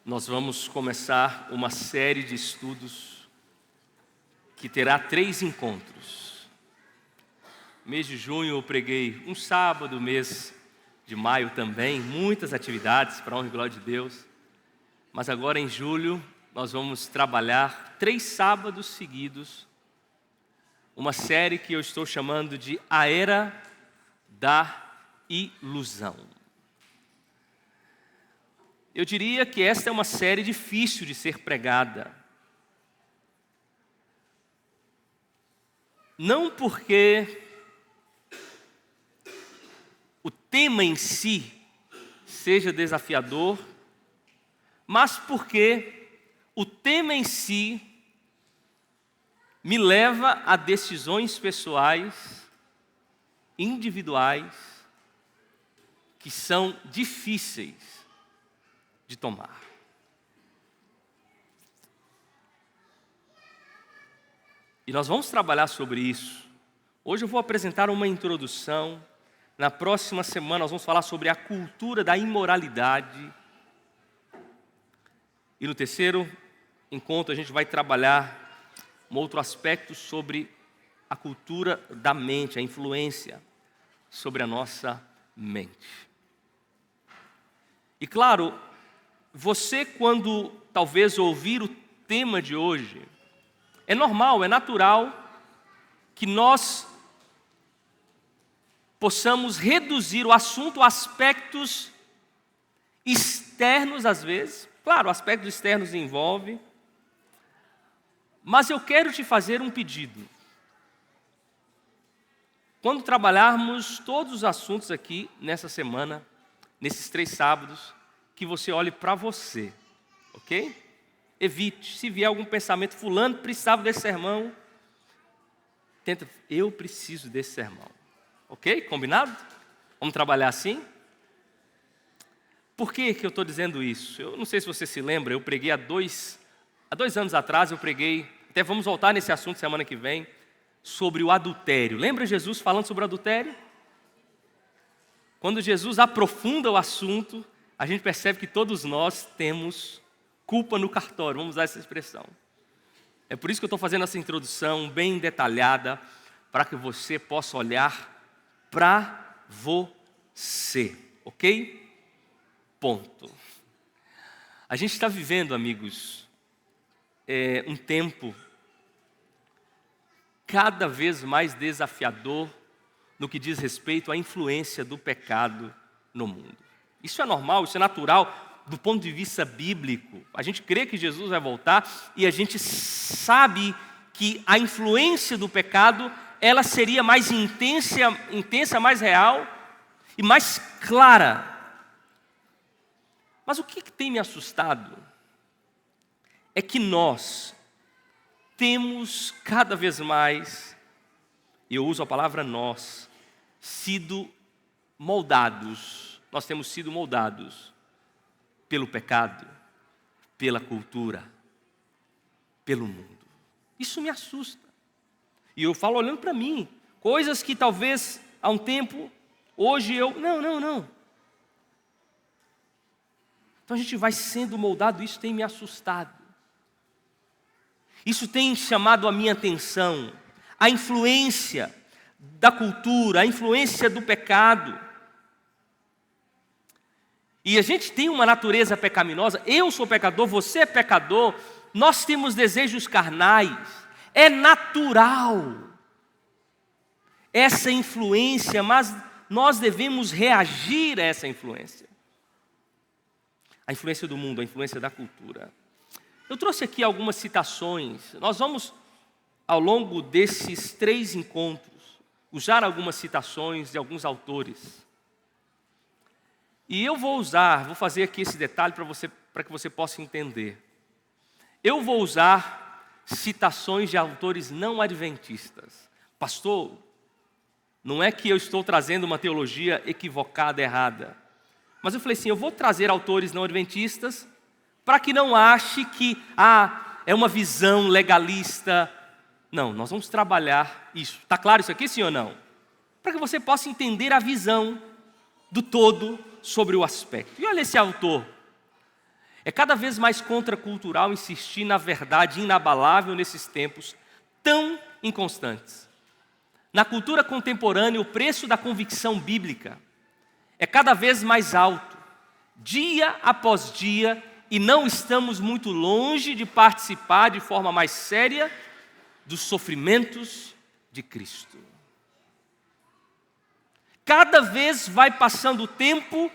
Nós vamos começar uma série de estudos que terá 3 encontros. Mês de junho eu preguei um sábado, mês de maio também, muitas atividades para a honra e glória de Deus. Mas agora em julho nós vamos trabalhar 3 sábados seguidos, uma série que eu estou chamando de A Era da Ilusão. Eu diria que esta é uma série difícil de ser pregada. Não porque o tema em si seja desafiador, mas porque o tema em si me leva a decisões pessoais, individuais, que são difíceis de tomar. E nós vamos trabalhar sobre isso. Hoje eu vou apresentar uma introdução. Na próxima semana nós vamos falar sobre a cultura da imoralidade. E no terceiro encontro a gente vai trabalhar um outro aspecto sobre a cultura da mente, a influência sobre a nossa mente. E claro, você quando talvez ouvir o tema de hoje, é normal, é natural que nós possamos reduzir o assunto a aspectos externos às vezes. Claro, aspectos externos envolve, mas eu quero te fazer um pedido. Quando trabalharmos todos os assuntos aqui nessa semana, nesses 3 sábados, que você olhe para você, ok? Evite, se vier algum pensamento, fulano precisava desse sermão, eu preciso desse sermão, ok? Combinado? Vamos trabalhar assim? Por que eu estou dizendo isso? Eu não sei se você se lembra, eu preguei há 2 anos atrás, até vamos voltar nesse assunto semana que vem, sobre o adultério. Lembra Jesus falando sobre o adultério? Quando Jesus aprofunda o assunto, a gente percebe que todos nós temos culpa no cartório, vamos usar essa expressão. É por isso que eu estou fazendo essa introdução bem detalhada, para que você possa olhar para você, ok? Ponto. A gente está vivendo, amigos, um tempo cada vez mais desafiador no que diz respeito à influência do pecado no mundo. Isso é normal, isso é natural do ponto de vista bíblico. A gente crê que Jesus vai voltar e a gente sabe que a influência do pecado, ela seria mais intensa, mais real e mais clara. Mas o que tem me assustado é que nós temos cada vez mais, e eu uso a palavra nós, sido moldados. Nós temos sido moldados pelo pecado, pela cultura, pelo mundo. Isso me assusta. E eu falo olhando para mim, coisas que talvez há um tempo, hoje eu, não. Então a gente vai sendo moldado, isso tem me assustado. Isso tem chamado a minha atenção, a influência da cultura, a influência do pecado. E a gente tem uma natureza pecaminosa, eu sou pecador, você é pecador, nós temos desejos carnais, é natural essa influência, mas nós devemos reagir a essa influência. A influência do mundo, a influência da cultura. Eu trouxe aqui algumas citações, nós vamos, ao longo desses 3 encontros, usar algumas citações de alguns autores. E eu vou fazer aqui esse detalhe para que você possa entender. Eu vou usar citações de autores não adventistas. Pastor, não é que eu estou trazendo uma teologia equivocada, errada. Mas eu falei assim, eu vou trazer autores não adventistas para que não ache que é uma visão legalista. Não, nós vamos trabalhar isso. Está claro isso aqui, sim ou não? Para que você possa entender a visão do todo sobre o aspecto. E olha esse autor. É cada vez mais contracultural insistir na verdade inabalável nesses tempos tão inconstantes. Na cultura contemporânea, o preço da convicção bíblica é cada vez mais alto, dia após dia, e não estamos muito longe de participar de forma mais séria dos sofrimentos de Cristo. Cada vez vai passando o tempo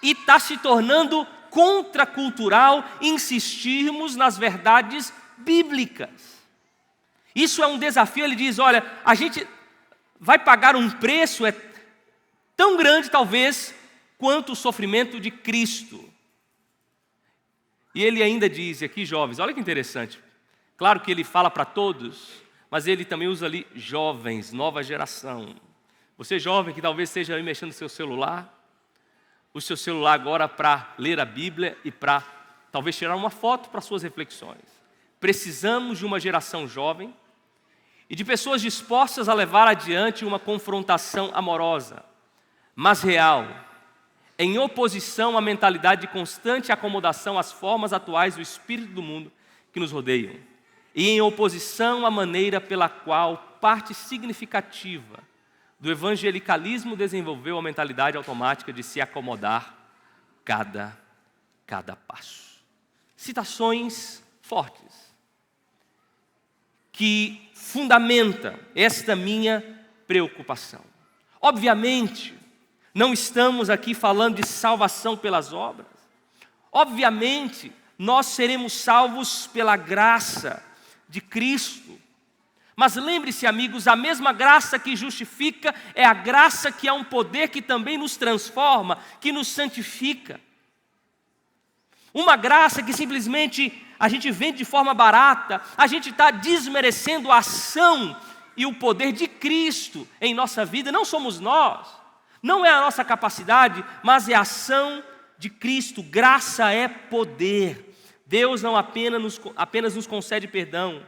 e está se tornando contracultural insistirmos nas verdades bíblicas. Isso é um desafio. Ele diz, olha, a gente vai pagar um preço tão grande talvez quanto o sofrimento de Cristo. E ele ainda diz aqui, jovens, olha que interessante. Claro que ele fala para todos, mas ele também usa ali jovens, nova geração. Você jovem que talvez esteja aí mexendo no seu celular, o seu celular agora para ler a Bíblia e para talvez tirar uma foto para suas reflexões. Precisamos de uma geração jovem e de pessoas dispostas a levar adiante uma confrontação amorosa, mas real, em oposição à mentalidade de constante acomodação às formas atuais do espírito do mundo que nos rodeiam, e em oposição à maneira pela qual parte significativa do evangelicalismo desenvolveu a mentalidade automática de se acomodar cada passo. Citações fortes que fundamentam esta minha preocupação. Obviamente, não estamos aqui falando de salvação pelas obras. Obviamente, nós seremos salvos pela graça de Cristo. Mas lembre-se, amigos, a mesma graça que justifica é a graça que é um poder que também nos transforma, que nos santifica. Uma graça que simplesmente a gente vende de forma barata, a gente está desmerecendo a ação e o poder de Cristo em nossa vida. Não somos nós, não é a nossa capacidade, mas é a ação de Cristo. Graça é poder. Deus não apenas nos concede perdão.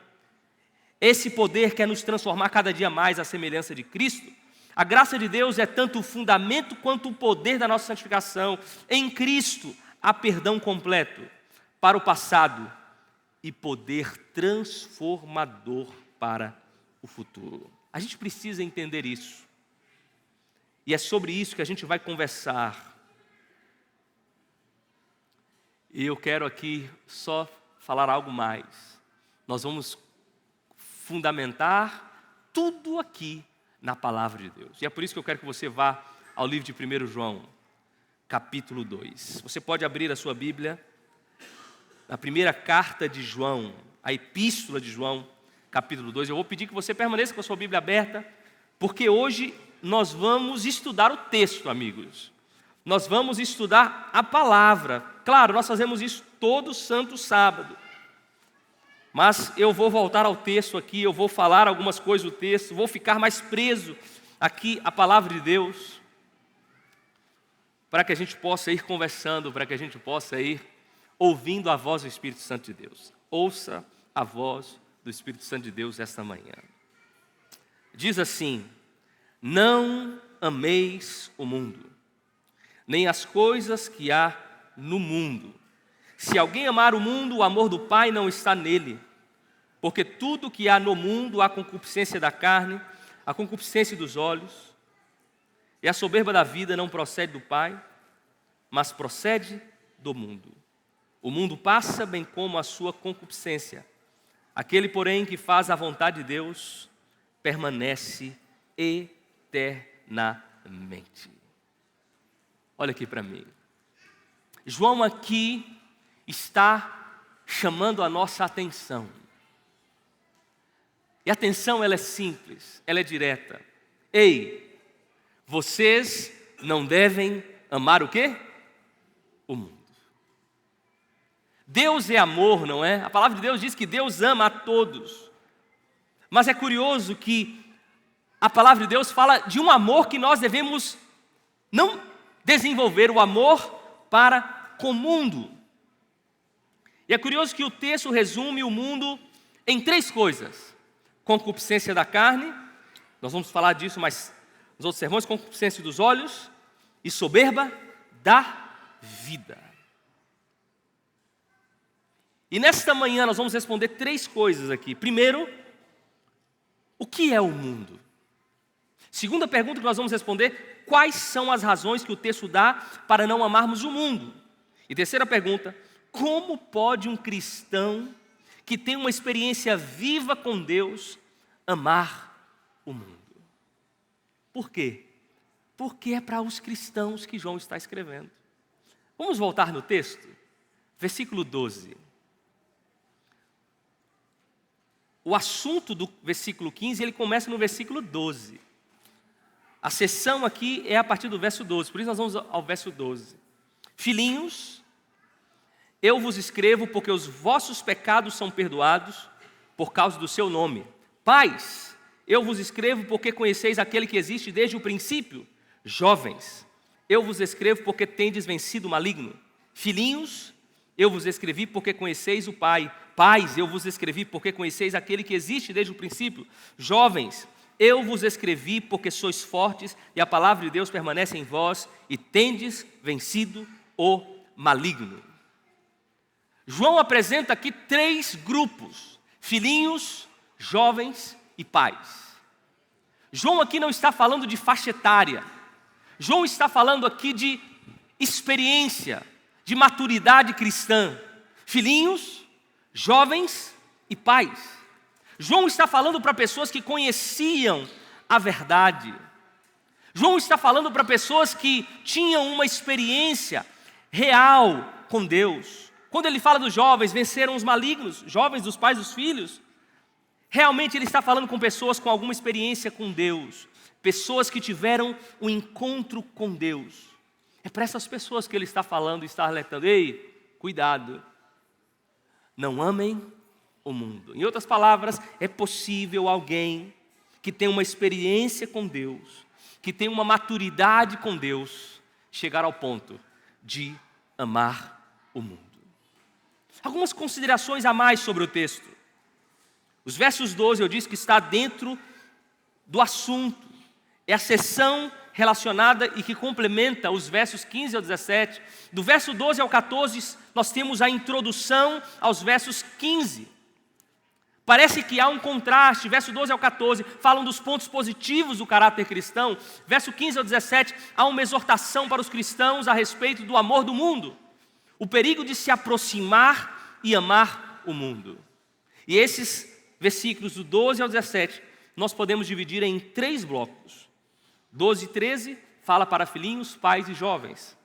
Esse poder quer nos transformar cada dia mais à semelhança de Cristo. A graça de Deus é tanto o fundamento quanto o poder da nossa santificação. Em Cristo há perdão completo para o passado e poder transformador para o futuro. A gente precisa entender isso. E é sobre isso que a gente vai conversar. E eu quero aqui só falar algo mais. Nós vamos fundamentar tudo aqui na palavra de Deus. E é por isso que eu quero que você vá ao livro de 1 João, capítulo 2. Você pode abrir a sua Bíblia na primeira carta de João, a epístola de João, capítulo 2. Eu vou pedir que você permaneça com a sua Bíblia aberta, porque hoje nós vamos estudar o texto, amigos. Nós vamos estudar a palavra. Claro, nós fazemos isso todo santo sábado. Mas eu vou voltar ao texto aqui, eu vou falar algumas coisas do texto, vou ficar mais preso aqui à palavra de Deus, para que a gente possa ir conversando, para que a gente possa ir ouvindo a voz do Espírito Santo de Deus. Ouça a voz do Espírito Santo de Deus esta manhã. Diz assim: não ameis o mundo, nem as coisas que há no mundo. Se alguém amar o mundo, o amor do Pai não está nele. Porque tudo que há no mundo, a concupiscência da carne, a concupiscência dos olhos e a soberba da vida não procede do Pai, mas procede do mundo. O mundo passa, bem como a sua concupiscência. Aquele, porém, que faz a vontade de Deus, permanece eternamente. Olha aqui para mim. João aqui está chamando a nossa atenção. E a atenção, ela é simples, ela é direta. Ei, vocês não devem amar o quê? O mundo. Deus é amor, não é? A palavra de Deus diz que Deus ama a todos. Mas é curioso que a palavra de Deus fala de um amor que nós devemos não desenvolver, o amor para com o mundo. E é curioso que o texto resume o mundo em 3 coisas: concupiscência da carne, nós vamos falar disso mais nos outros sermões, concupiscência dos olhos e soberba da vida. E nesta manhã nós vamos responder 3 coisas aqui. Primeiro, o que é o mundo? Segunda pergunta que nós vamos responder, quais são as razões que o texto dá para não amarmos o mundo? E terceira pergunta, como pode um cristão que tem uma experiência viva com Deus amar o mundo? Por quê? Porque é para os cristãos que João está escrevendo. Vamos voltar no texto? Versículo 12. O assunto do versículo 15, ele começa no versículo 12. A sessão aqui é a partir do verso 12, por isso nós vamos ao verso 12. Filhinhos, eu vos escrevo porque os vossos pecados são perdoados por causa do seu nome. Pais, eu vos escrevo porque conheceis aquele que existe desde o princípio. Jovens, eu vos escrevo porque tendes vencido o maligno. Filhinhos, eu vos escrevi porque conheceis o Pai. Pais, eu vos escrevi porque conheceis aquele que existe desde o princípio. Jovens, eu vos escrevi porque sois fortes e a palavra de Deus permanece em vós e tendes vencido o maligno. João apresenta aqui 3 grupos: filhinhos, jovens e pais. João aqui não está falando de faixa etária. João está falando aqui de experiência, de maturidade cristã. Filhinhos, jovens e pais. João está falando para pessoas que conheciam a verdade. João está falando para pessoas que tinham uma experiência real com Deus. Quando ele fala dos jovens, venceram os malignos, jovens dos pais dos filhos, realmente ele está falando com pessoas com alguma experiência com Deus, pessoas que tiveram um encontro com Deus. É para essas pessoas que ele está falando e está alertando: ei, cuidado, não amem o mundo. Em outras palavras, é possível alguém que tem uma experiência com Deus, que tem uma maturidade com Deus, chegar ao ponto de amar o mundo. Algumas considerações a mais sobre o texto. Os versos 12 eu disse que está dentro do assunto. É a seção relacionada e que complementa os versos 15 ao 17. Do verso 12 ao 14, nós temos a introdução aos versos 15. Parece que há um contraste. Verso 12 ao 14 falam dos pontos positivos do caráter cristão. Verso 15 ao 17 há uma exortação para os cristãos a respeito do amor do mundo. O perigo de se aproximar e amar o mundo. E esses versículos do 12 ao 17 nós podemos dividir em 3 blocos. 12 e 13 fala para filhinhos, pais e jovens.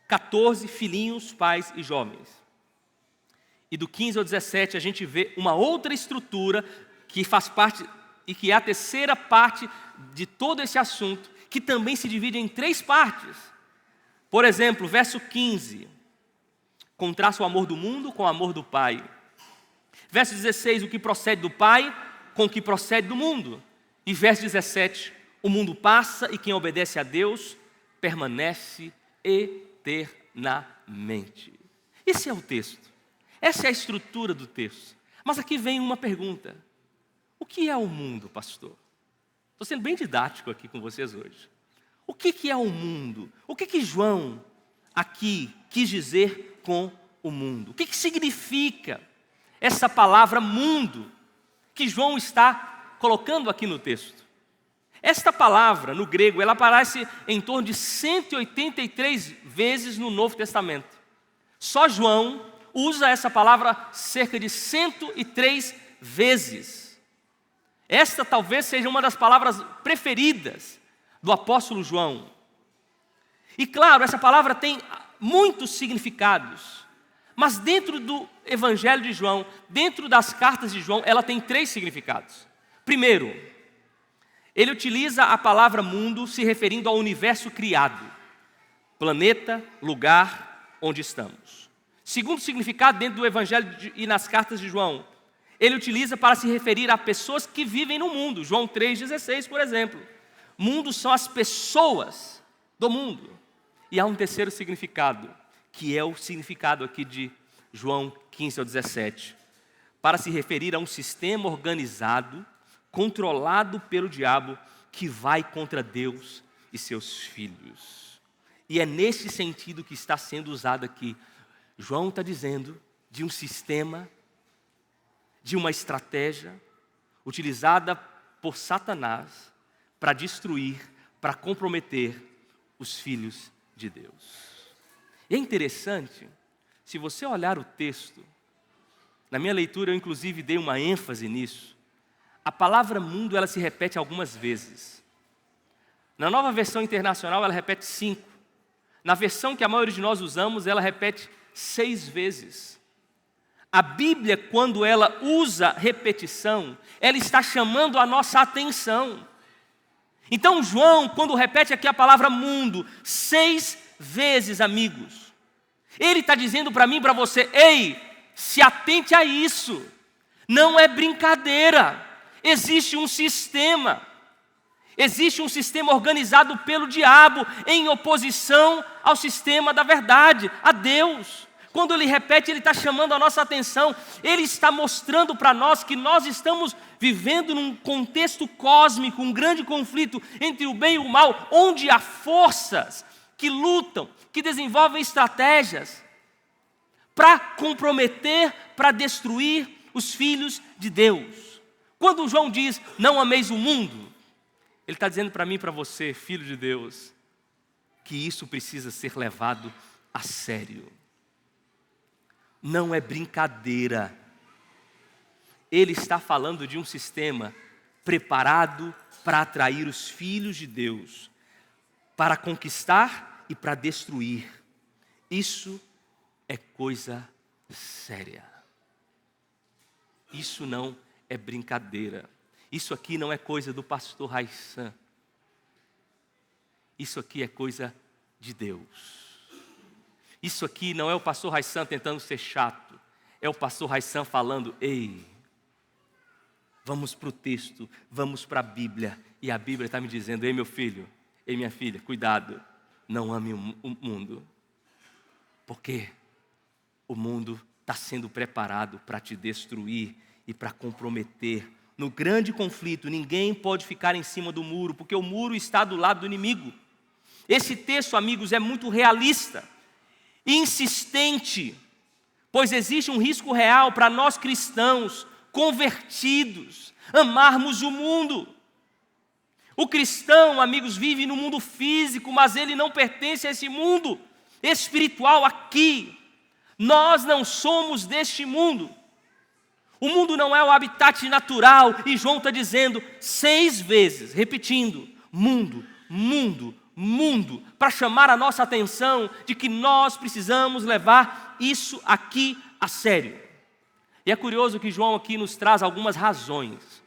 14, filhinhos, pais e jovens. E do 15 ao 17 a gente vê uma outra estrutura que faz parte e que é a terceira parte de todo esse assunto, que também se divide em 3 partes. Por exemplo, verso 15, contrasta o amor do mundo com o amor do Pai. Verso 16, o que procede do Pai com o que procede do mundo. E verso 17, o mundo passa e quem obedece a Deus permanece eternamente. Esse é o texto. Essa é a estrutura do texto. Mas aqui vem uma pergunta: o que é o mundo, pastor? Estou sendo bem didático aqui com vocês hoje. O que é o mundo? O que João aqui quis dizer com o mundo? O que significa essa palavra mundo que João está colocando aqui no texto? Esta palavra, no grego, ela aparece em torno de 183 vezes no Novo Testamento. Só João usa essa palavra cerca de 103 vezes. Esta talvez seja uma das palavras preferidas do apóstolo João. E claro, essa palavra tem muitos significados, mas dentro do Evangelho de João, dentro das cartas de João, ela tem 3 significados. Primeiro, ele utiliza a palavra mundo se referindo ao universo criado, planeta, lugar onde estamos. Segundo significado, dentro do Evangelho e nas cartas de João, ele utiliza para se referir a pessoas que vivem no mundo. João 3,16, por exemplo. Mundo são as pessoas do mundo. E há um terceiro significado, que é o significado aqui de João 15 ao 17, para se referir a um sistema organizado, controlado pelo diabo, que vai contra Deus e seus filhos. E é nesse sentido que está sendo usado aqui. João está dizendo de um sistema, de uma estratégia utilizada por Satanás para destruir, para comprometer os filhos de Deus. E é interessante, se você olhar o texto, na minha leitura eu inclusive dei uma ênfase nisso, a palavra mundo ela se repete algumas vezes. Na Nova Versão Internacional ela repete 5. Na versão que a maioria de nós usamos, ela repete 6 vezes. A Bíblia, quando ela usa repetição, ela está chamando a nossa atenção. Então João, quando repete aqui a palavra mundo 6 vezes, amigos, ele está dizendo para mim e para você: ei, se atente a isso, não é brincadeira, existe um sistema organizado pelo diabo em oposição ao sistema da verdade, a Deus. Quando ele repete, ele está chamando a nossa atenção, ele está mostrando para nós que nós estamos vivendo num contexto cósmico, um grande conflito entre o bem e o mal, onde há forças que lutam, que desenvolvem estratégias para comprometer, para destruir os filhos de Deus. Quando João diz, não ameis o mundo, ele está dizendo para mim e para você, filho de Deus, que isso precisa ser levado a sério. Não é brincadeira. Ele está falando de um sistema preparado para atrair os filhos de Deus, para conquistar e para destruir. Isso é coisa séria. Isso não é brincadeira. Isso aqui não é coisa do pastor Raissan. Isso aqui é coisa de Deus. Isso aqui não é o pastor Raissan tentando ser chato. É o pastor Raissan falando, ei, vamos para o texto, vamos para a Bíblia. E a Bíblia está me dizendo, ei meu filho, ei minha filha, cuidado, não ame o mundo. Porque o mundo está sendo preparado para te destruir e para comprometer. No grande conflito, ninguém pode ficar em cima do muro, porque o muro está do lado do inimigo. Esse texto, amigos, é muito realista, insistente, pois existe um risco real para nós cristãos, convertidos, amarmos o mundo. O cristão, amigos, vive no mundo físico, mas ele não pertence a esse mundo espiritual aqui. Nós não somos deste mundo. O mundo não é o habitat natural, e João está dizendo 6 vezes, repetindo, mundo, mundo, mundo, para chamar a nossa atenção de que nós precisamos levar isso aqui a sério. E é curioso que João aqui nos traz algumas razões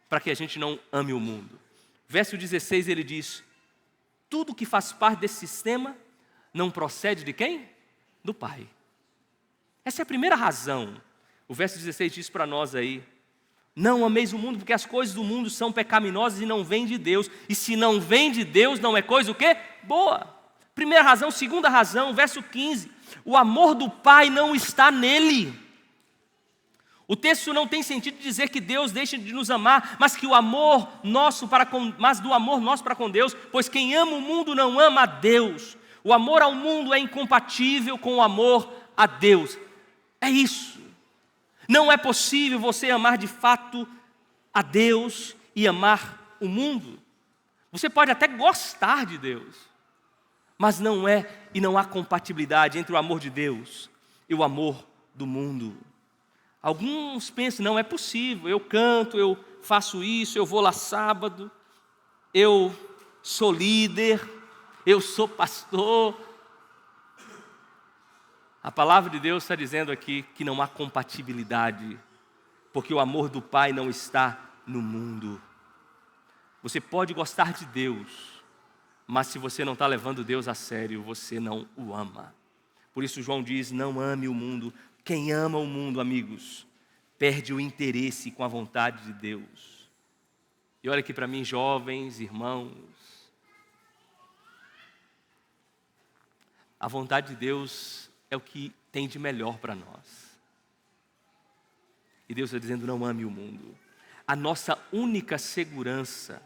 para que a gente não ame o mundo. Verso 16 ele diz, tudo que faz parte desse sistema não procede de quem? Do Pai. Essa é a primeira razão. O verso 16 diz para nós aí, não ameis o mundo, porque as coisas do mundo são pecaminosas e não vêm de Deus. E se não vem de Deus, não é coisa o quê? Boa. Primeira razão. Segunda razão, verso 15. O amor do Pai não está nele. O texto não tem sentido dizer que Deus deixa de nos amar, mas que o amor nosso mas do amor nosso para com Deus, pois quem ama o mundo não ama a Deus. O amor ao mundo é incompatível com o amor a Deus. É isso. Não é possível você amar de fato a Deus e amar o mundo. Você pode até gostar de Deus, mas não há compatibilidade entre o amor de Deus e o amor do mundo. Alguns pensam, não é possível, eu canto, eu faço isso, eu vou lá sábado, eu sou líder, eu sou pastor. A palavra de Deus está dizendo aqui que não há compatibilidade, porque o amor do Pai não está no mundo. Você pode gostar de Deus, mas se você não está levando Deus a sério, você não o ama. Por isso João diz, não ame o mundo. Quem ama o mundo, amigos, perde o interesse com a vontade de Deus. E olha aqui para mim, jovens, irmãos. A vontade de Deus é o que tem de melhor para nós. E Deus está dizendo, não ame o mundo. A nossa única segurança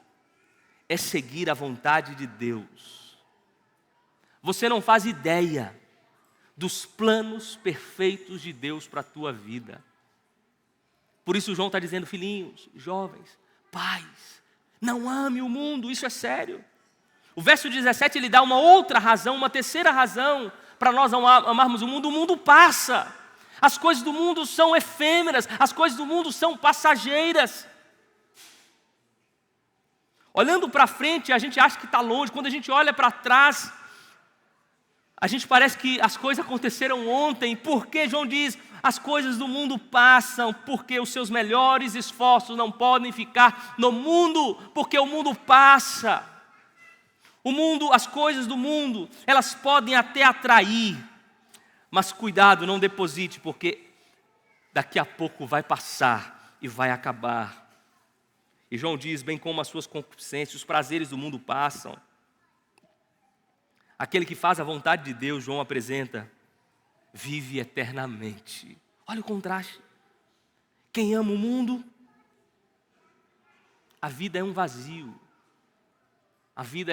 é seguir a vontade de Deus. Você não faz ideia dos planos perfeitos de Deus para a tua vida. Por isso João está dizendo, filhinhos, jovens, pais, não ame o mundo, isso é sério. O verso 17 ele dá uma outra razão, uma terceira razão para nós amarmos o mundo. O mundo passa, as coisas do mundo são efêmeras, as coisas do mundo são passageiras. Olhando para frente, a gente acha que está longe. Quando a gente olha para trás, a gente parece que as coisas aconteceram ontem. Porque João diz, as coisas do mundo passam, porque os seus melhores esforços não podem ficar no mundo, porque o mundo passa. O mundo, as coisas do mundo, elas podem até atrair, mas cuidado, não deposite, porque daqui a pouco vai passar e vai acabar. E João diz, bem como as suas concupiscências, os prazeres do mundo passam. Aquele que faz a vontade de Deus, João apresenta, vive eternamente. Olha o contraste. Quem ama o mundo, a vida é um vazio. A vida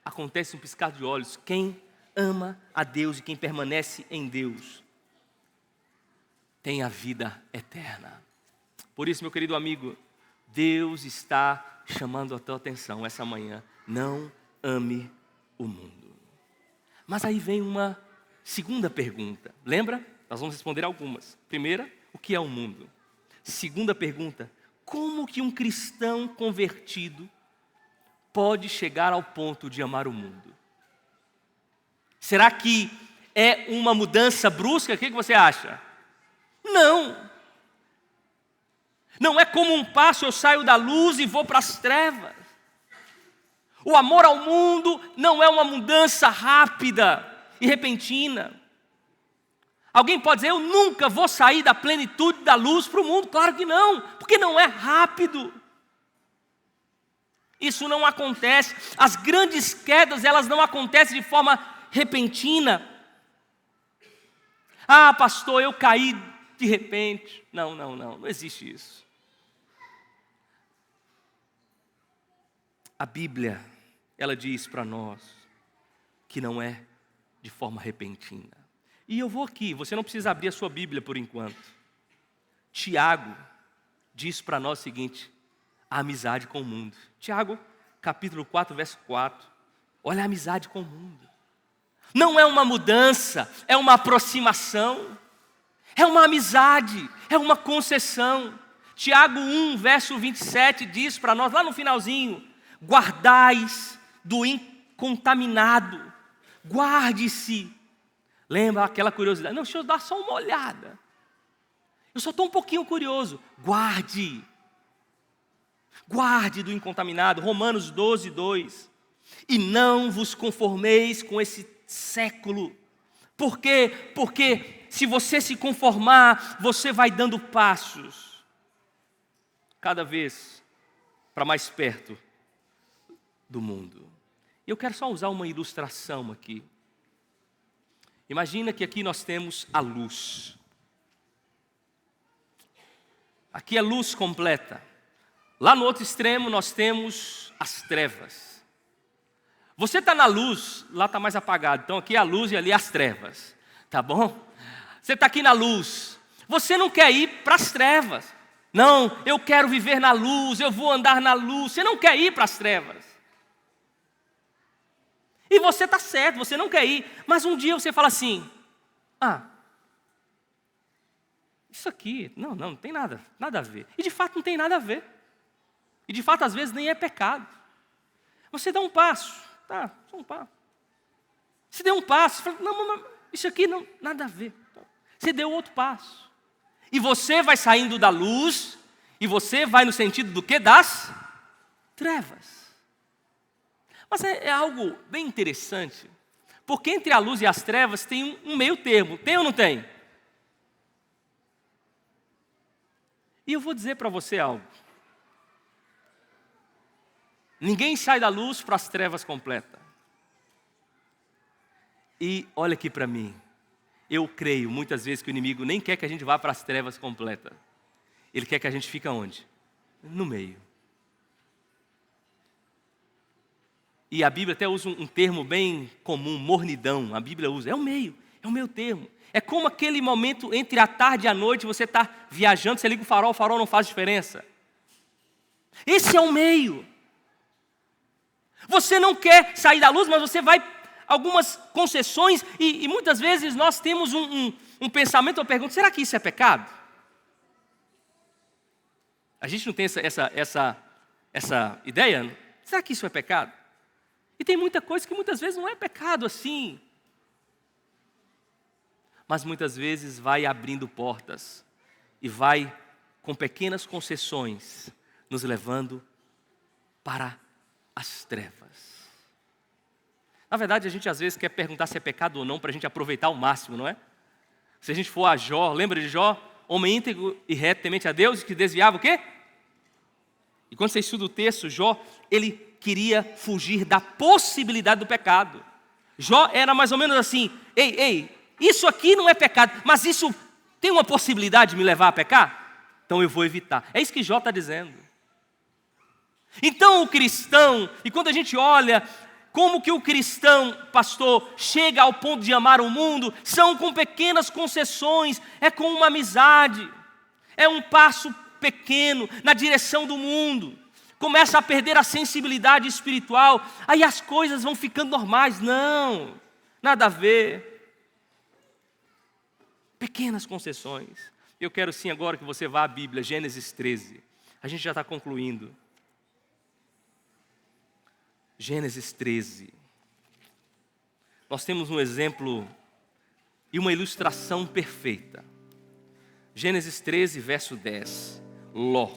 acontece um piscar de olhos. Quem ama a Deus e quem permanece em Deus, tem a vida eterna. Por isso, meu querido amigo, Deus está chamando a tua atenção essa manhã. Não ame o mundo. Mas aí vem uma segunda pergunta. Lembra? Nós vamos responder algumas. Primeira, o que é o mundo? Segunda pergunta, como que um cristão convertido pode chegar ao ponto de amar o mundo? Será que é uma mudança brusca? O que você acha? Não. Não é como um passo, eu saio da luz e vou para as trevas. O amor ao mundo não é uma mudança rápida e repentina. Alguém pode dizer, eu nunca vou sair da plenitude da luz para o mundo. Claro que não, porque não é rápido. Isso não acontece. As grandes quedas, elas não acontecem de forma repentina. Ah, pastor, eu caí de repente. Não existe isso. A Bíblia, ela diz para nós que não é de forma repentina. E eu vou aqui, você não precisa abrir a sua Bíblia por enquanto. Tiago diz para nós o seguinte, a amizade com o mundo. Tiago, capítulo 4, verso 4. Olha a amizade com o mundo. Não é uma mudança, é uma aproximação. É uma amizade, é uma concessão. Tiago 1, verso 27 diz para nós, lá no finalzinho, guardais do incontaminado, guarde-se. Lembra aquela curiosidade? Não, deixa eu dar só uma olhada. Eu só estou um pouquinho curioso. Guarde do incontaminado. Romanos 12, 2. E não vos conformeis com esse século. Por quê? Porque se você se conformar, você vai dando passos cada vez para mais perto do mundo. Eu quero só usar uma ilustração aqui. Imagina que aqui nós temos a luz. Aqui é luz completa. Lá no outro extremo nós temos as trevas. Você está na luz, lá está mais apagado. Então aqui é a luz e ali as trevas. Tá bom? Você está aqui na luz. Você não quer ir para as trevas. Não, eu quero viver na luz, eu vou andar na luz. Você não quer ir para as trevas. E você está certo, você não quer ir. Mas um dia você fala assim, isso aqui, não tem nada a ver. E de fato não tem nada a ver. E de fato às vezes nem é pecado. Você dá um passo, só um passo. Você deu um passo, fala, não, isso aqui não, nada a ver. Você deu outro passo. E você vai saindo da luz, e você vai no sentido do quê? Das trevas. Mas é algo bem interessante, porque entre a luz e as trevas tem um meio termo. Tem ou não tem? E eu vou dizer para você algo. Ninguém sai da luz para as trevas completas. E olha aqui para mim. Eu creio muitas vezes que o inimigo nem quer que a gente vá para as trevas completas. Ele quer que a gente fique onde? No meio. E a Bíblia até usa um termo bem comum, mornidão. A Bíblia usa, é o meio termo. É como aquele momento entre a tarde e a noite, você está viajando, você liga o farol não faz diferença. Esse é o meio. Você não quer sair da luz, mas você vai algumas concessões e muitas vezes nós temos um pensamento, uma pergunta, será que isso é pecado? A gente não tem essa ideia? Será que isso é pecado? E tem muita coisa que muitas vezes não é pecado assim. Mas muitas vezes vai abrindo portas e vai com pequenas concessões nos levando para as trevas. Na verdade, a gente às vezes quer perguntar se é pecado ou não para a gente aproveitar ao máximo, não é? Se a gente for a Jó, lembra de Jó? Homem íntegro e reto, temente a Deus, que desviava o quê? E quando você estuda o texto, Jó, ele queria fugir da possibilidade do pecado. Jó era mais ou menos assim, ei, isso aqui não é pecado, mas isso tem uma possibilidade de me levar a pecar? Então eu vou evitar. É isso que Jó está dizendo. Então o cristão, e quando a gente olha como que o cristão, pastor, chega ao ponto de amar o mundo, são com pequenas concessões, é com uma amizade, é um passo pequeno na direção do mundo. Começa a perder a sensibilidade espiritual, aí as coisas vão ficando normais. Não, nada a ver. Pequenas concessões. Eu quero sim agora que você vá à Bíblia, Gênesis 13. A gente já está concluindo. Gênesis 13. Nós temos um exemplo e uma ilustração perfeita. Gênesis 13, verso 10. Ló.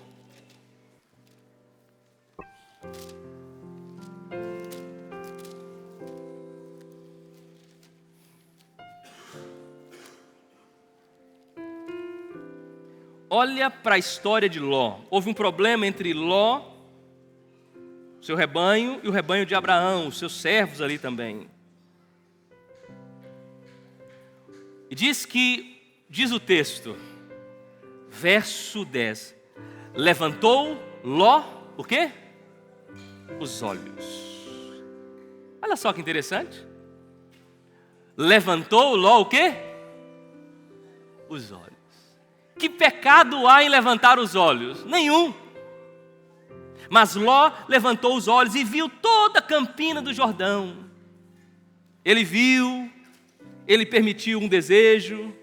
Olha para a história de Ló. Houve um problema entre Ló, seu rebanho, e o rebanho de Abraão, os seus servos ali também. E diz o texto, verso 10, levantou Ló, o quê? Os olhos. Olha só que interessante. Levantou Ló o quê? Os olhos. Que pecado há em levantar os olhos? Nenhum. Mas Ló levantou os olhos e viu toda a campina do Jordão. Ele viu, ele permitiu um desejo,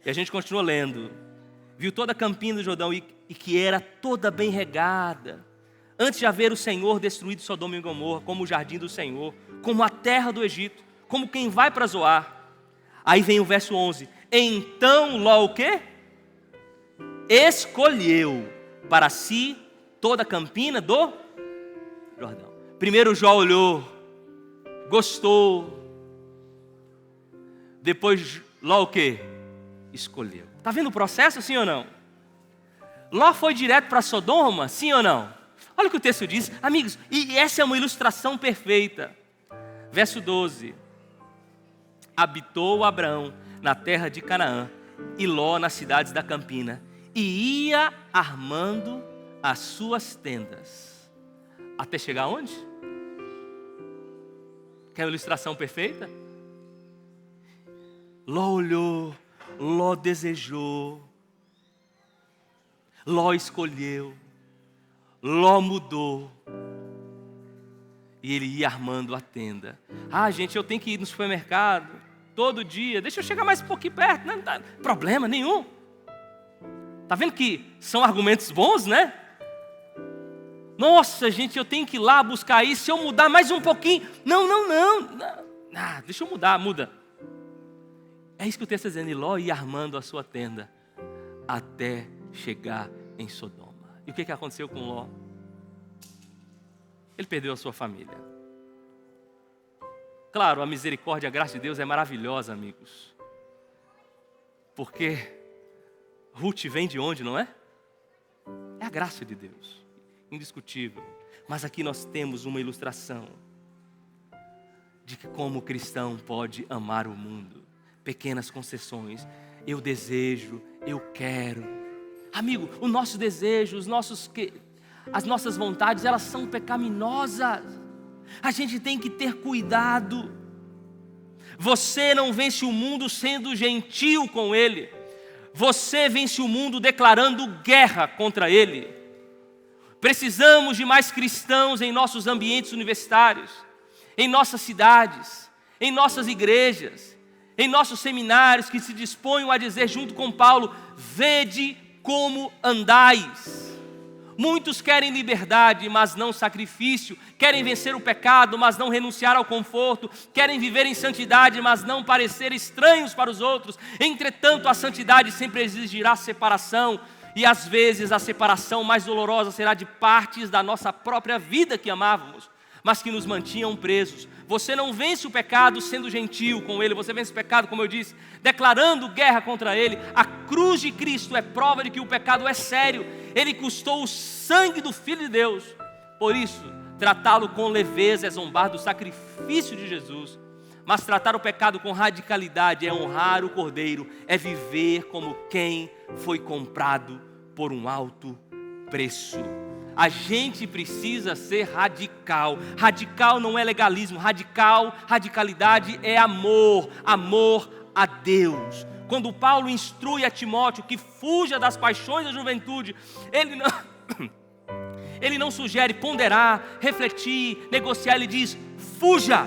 e a gente continua lendo. Viu toda a campina do Jordão e que era toda bem regada. Antes de haver o Senhor destruído Sodoma e Gomorra, como o jardim do Senhor, como a terra do Egito, como quem vai para Zoar. Aí vem o verso 11. Então Ló o quê? Escolheu para si toda a campina do Jordão. Primeiro Jó olhou, gostou. Depois Ló o quê? Escolheu. Está vendo o processo, sim ou não? Ló foi direto para Sodoma, sim ou não? Olha o que o texto diz, amigos, e essa é uma ilustração perfeita. Verso 12. Habitou Abraão na terra de Canaã e Ló nas cidades da campina, e ia armando as suas tendas. Até chegar onde? Quer uma ilustração perfeita? Ló olhou, Ló desejou, Ló escolheu, Ló mudou. E ele ia armando a tenda. Ah, gente, eu tenho que ir no supermercado todo dia. Deixa eu chegar mais um pouquinho perto. Não dá problema nenhum. Está vendo que são argumentos bons, né? Nossa, gente, eu tenho que ir lá buscar isso. Se eu mudar mais um pouquinho. Não. Deixa eu mudar, muda. É isso que o texto está dizendo. E Ló ia armando a sua tenda até chegar em Sodoma. E o que aconteceu com Ló? Ele perdeu a sua família. Claro, a misericórdia e a graça de Deus é maravilhosa, amigos. Porque Ruth vem de onde, não é? É a graça de Deus, indiscutível. Mas aqui nós temos uma ilustração de que como o cristão pode amar o mundo. Pequenas concessões. Eu desejo, eu quero. Amigo, o nosso desejo, as nossas vontades, elas são pecaminosas. A gente tem que ter cuidado. Você não vence o mundo sendo gentil com ele. Você vence o mundo declarando guerra contra ele. Precisamos de mais cristãos em nossos ambientes universitários, em nossas cidades, em nossas igrejas, em nossos seminários, que se disponham a dizer junto com Paulo: vede como andais. Muitos querem liberdade, mas não sacrifício. Querem vencer o pecado, mas não renunciar ao conforto. Querem viver em santidade, mas não parecer estranhos para os outros. Entretanto, a santidade sempre exigirá separação. E às vezes a separação mais dolorosa será de partes da nossa própria vida que amávamos, mas que nos mantinham presos. Você não vence o pecado sendo gentil com ele. Você vence o pecado, como eu disse, declarando guerra contra ele. A cruz de Cristo é prova de que o pecado é sério. Ele custou o sangue do Filho de Deus. Por isso, tratá-lo com leveza é zombar do sacrifício de Jesus. Mas tratar o pecado com radicalidade é honrar o Cordeiro, é viver como quem foi comprado por um alto preço. A gente precisa ser radical. Radical não é legalismo. Radicalidade é amor. Amor a Deus. Quando Paulo instrui a Timóteo que fuja das paixões da juventude, ele não sugere ponderar, refletir, negociar. Ele diz: fuja.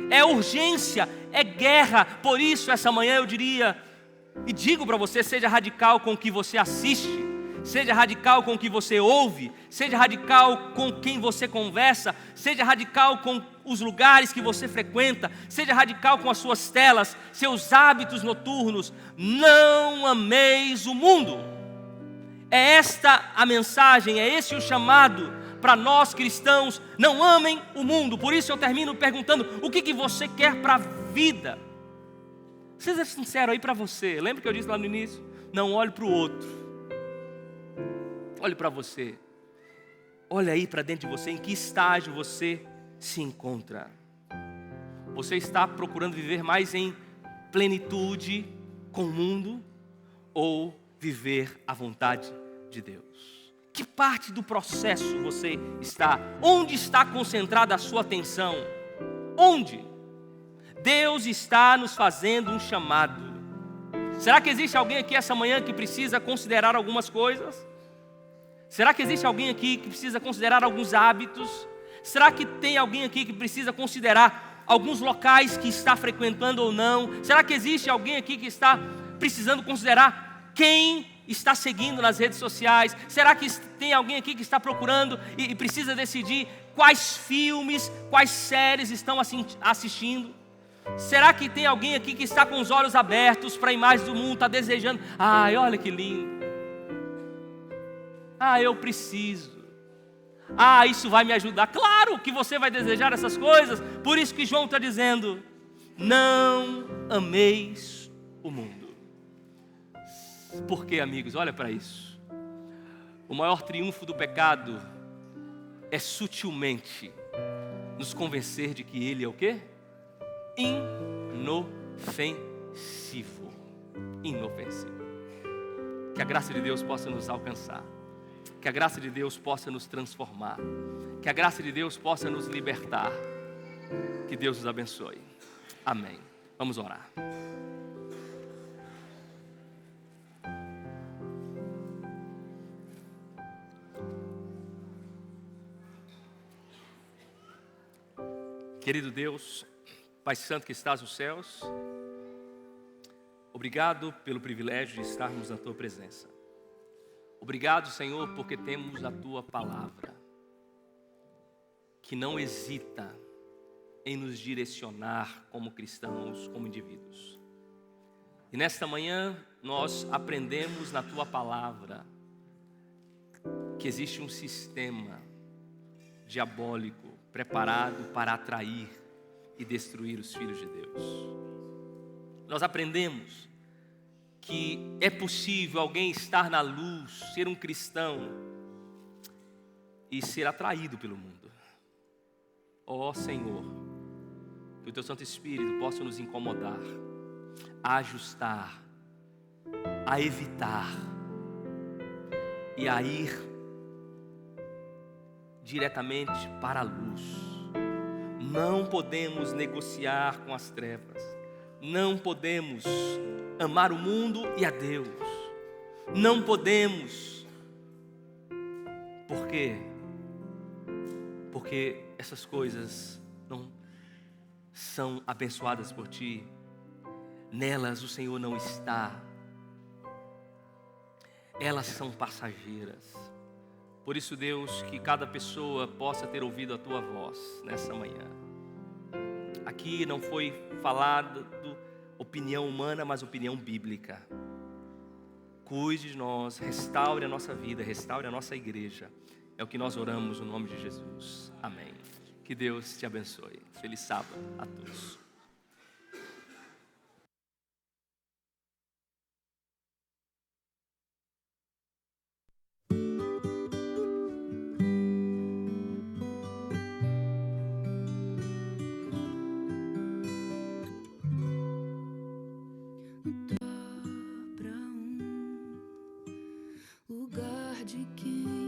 É urgência, é guerra. Por isso, essa manhã eu diria e digo para você: seja radical com o que você assiste. Seja radical com o que você ouve, seja radical com quem você conversa, seja radical com os lugares que você frequenta, seja radical com as suas telas, seus hábitos noturnos. Não ameis o mundo. É esta a mensagem, é esse o chamado para nós cristãos. Não amem o mundo. Por isso eu termino perguntando: o que você quer para a vida? Seja sincero aí para você. Lembra que eu disse lá no início? Não olhe para o outro. Olhe para você. Olhe aí para dentro de você. Em que estágio você se encontra? Você está procurando viver mais em plenitude com o mundo, ou viver a vontade de Deus? Que parte do processo você está? Onde está concentrada a sua atenção? Onde? Deus está nos fazendo um chamado. Será que existe alguém aqui essa manhã que precisa considerar algumas coisas? Será que existe alguém aqui que precisa considerar alguns hábitos? Será que tem alguém aqui que precisa considerar alguns locais que está frequentando ou não? Será que existe alguém aqui que está precisando considerar quem está seguindo nas redes sociais? Será que tem alguém aqui que está procurando e precisa decidir quais filmes, quais séries estão assistindo? Será que tem alguém aqui que está com os olhos abertos para a imagem do mundo, está desejando: ai, olha que lindo, eu preciso, isso vai me ajudar? Claro que você vai desejar essas coisas. Por isso que João está dizendo: não ameis o mundo. Por quê, amigos? Olha para isso. O maior triunfo do pecado é sutilmente nos convencer de que ele é o quê? Inofensivo. Que a graça de Deus possa nos alcançar. Que a graça de Deus possa nos transformar. Que a graça de Deus possa nos libertar. Que Deus nos abençoe. Amém. Vamos orar. Querido Deus, Pai Santo que estás nos céus, obrigado pelo privilégio de estarmos na Tua presença. Obrigado, Senhor, porque temos a Tua palavra, que não hesita em nos direcionar como cristãos, como indivíduos. E nesta manhã nós aprendemos na Tua palavra que existe um sistema diabólico preparado para atrair e destruir os filhos de Deus. Nós aprendemos que é possível alguém estar na luz, ser um cristão e ser atraído pelo mundo. Ó Senhor, que o Teu Santo Espírito possa nos incomodar, a ajustar, a evitar e a ir diretamente para a luz. Não podemos negociar com as trevas. Não podemos amar o mundo e a Deus. Não podemos. Por quê? Porque essas coisas não são abençoadas por Ti. Nelas o Senhor não está. Elas são passageiras. Por isso, Deus, que cada pessoa possa ter ouvido a Tua voz nessa manhã. Aqui não foi falado opinião humana, mas opinião bíblica. Cuide de nós, restaure a nossa vida, restaure a nossa igreja. É o que nós oramos no nome de Jesus. Amém. Que Deus te abençoe. Feliz sábado a todos. Lugar de quem